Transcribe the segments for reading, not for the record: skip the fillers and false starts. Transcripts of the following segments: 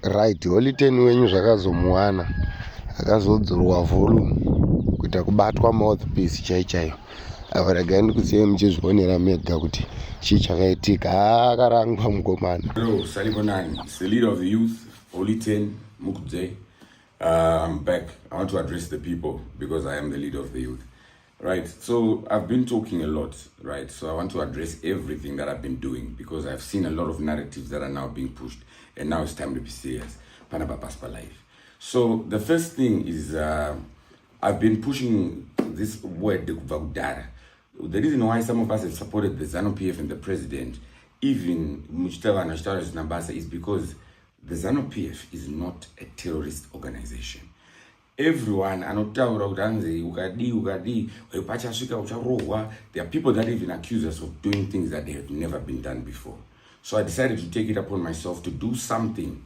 Right, Holy 10 wenyu zvakazomuwana akazodzorwa volume kuita kubatwa mouthpiece chaichayo. Ava regai ndikusiye muchizvionera mega kuti chii chakaitika. Akarangwa mukomana. Hello, Salibonani. It's the leader of the youth, Holy 10 Mukudze. I'm back. I want to address the people because I am the leader of the youth. Right, so I've been talking a lot, right? So I want to address everything that I've been doing because I've seen a lot of narratives that are now being pushed, and now it's time to be serious. Panaba Paspa life. So the first thing is I've been pushing this word, the vamugadirisa. The reason why some of us have supported the ZANU-PF and the president, even Muchitava and Ashtaras Nambasa, is because the ZANU-PF is not a terrorist organization. Everyone, there are people that even accuse us of doing things that they have never been done before. So I decided to take it upon myself to do something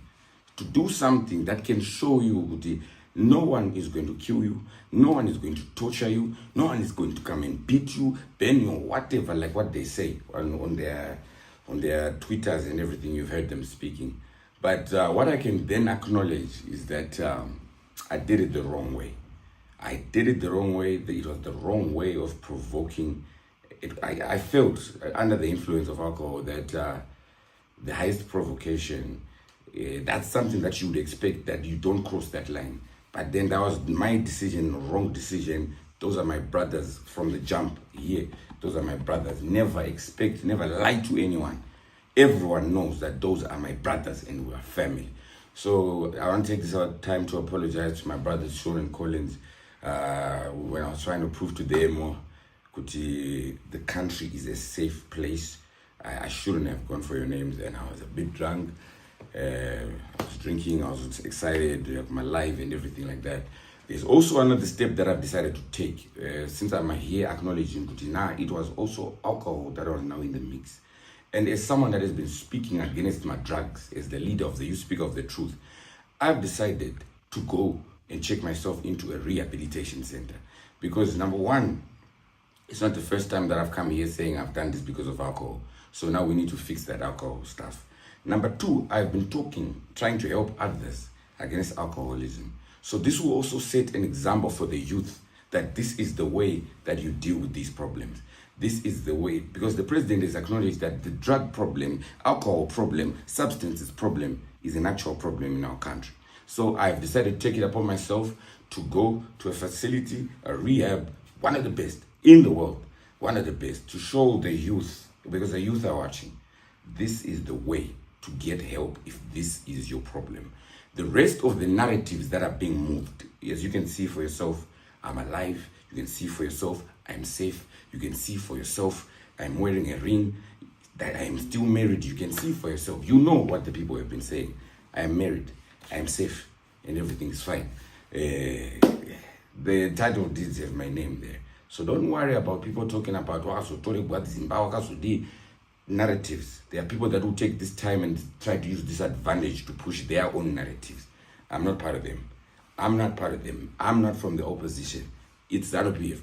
that can show you that no one is going to kill you, no one is going to torture you, no one is going to come and beat you, ban you, whatever, like what they say on their Twitters and everything. You've heard them speaking. But what I can then acknowledge is that I did it the wrong way. I did it the wrong way. It was the wrong way of provoking. I felt under the influence of alcohol that the highest provocation, that's something that you would expect, that you don't cross that line. But then that was my decision, wrong decision. Those are my brothers from the jump here. Those are my brothers. Never lie to anyone. Everyone knows that those are my brothers and we are family. So I want to take this time to apologize to my brothers Sean and Collins when I was trying to prove to them that the country is a safe place. I shouldn't have gone for your names, and I was a bit drunk. I was drinking, I was excited to have my life and everything like that. There's also another step that I've decided to take since I'm here acknowledging that now it was also alcohol that was now in the mix. And as someone that has been speaking against my drugs, as the leader of the You Speak of the Truth, I've decided to go and check myself into a rehabilitation center. Because number one, it's not the first time that I've come here saying I've done this because of alcohol. So now we need to fix that alcohol stuff. Number two, I've been trying to help others against alcoholism. So this will also set an example for the youth that this is the way that you deal with these problems. This is the way, because the president has acknowledged that the drug problem, alcohol problem, substances problem is an actual problem in our country. So I've decided to take it upon myself to go to a facility, a rehab, one of the best in the world, one of the best, to show the youth, because the youth are watching, this is the way to get help if this is your problem. The rest of the narratives that are being moved, as you can see for yourself, I'm alive. You can see for yourself, I'm safe. You can see for yourself, I'm wearing a ring, that I am still married. You can see for yourself. You know what the people have been saying. I am married, I am safe, and everything is fine. The title deeds have my name there. So don't worry about people talking about narratives. There are people that will take this time and try to use this advantage to push their own narratives. I'm not part of them. I'm not part of them. I'm not from the opposition. It's ZANU-PF.